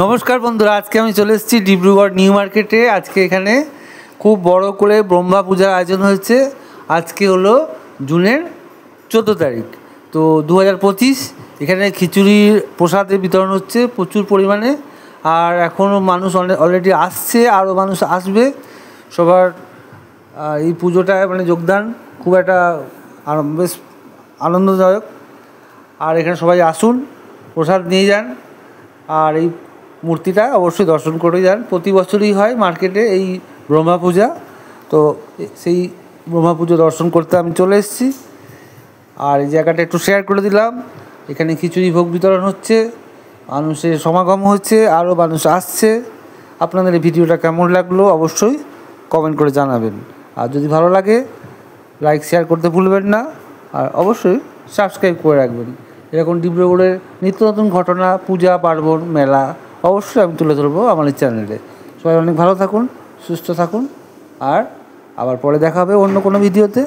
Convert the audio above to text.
নমস্কার বন্ধুরা, আজকে আমি চলে এসেছি ডিব্রুগড় নিউ মার্কেটে। আজকে এখানে খুব বড় করে ব্রহ্মা পূজার আয়োজন হয়েছে। আজকে হলো জুনের 14 তারিখ, তো 2025। এখানে খিচুড়ির প্রসাদের বিতরণ হচ্ছে প্রচুর পরিমাণে, আর এখনও মানুষ অলরেডি আসছে, আরও মানুষ আসবে। সবার এই পুজোটায় যোগদান খুব একটা বেশ আনন্দদায়ক। আর এখানে সবাই আসুন, প্রসাদ নিয়ে যান, আর এই মূর্তিটা অবশ্যই দর্শন করে যান। প্রতি বছরই হয় মার্কেটে এই ব্রহ্মা পূজা, তো সেই ব্রহ্মা পুজো দর্শন করতে আমি চলে এসেছি। আর এই জায়গাটা একটু শেয়ার করে দিলাম। এখানে খিচুড়ি ভোগ বিতরণ হচ্ছে, মানুষের সমাগম হচ্ছে, আরও মানুষ আসছে। আপনাদের এই ভিডিওটা কেমন লাগলো অবশ্যই কমেন্ট করে জানাবেন। আর যদি ভালো লাগে লাইক শেয়ার করতে ভুলবেন না, আর অবশ্যই সাবস্ক্রাইব করে রাখবেন। এরকম ডিব্রুগড়ের নিত্য নতুন ঘটনা, পূজা পার্বণ, মেলা অবশ্যই আমি তুলে ধরবো আমার এই চ্যানেলে। সবাই অনেক ভালো থাকুন, সুস্থ থাকুন, আর আবার পরে দেখা হবে অন্য কোনো ভিডিওতে।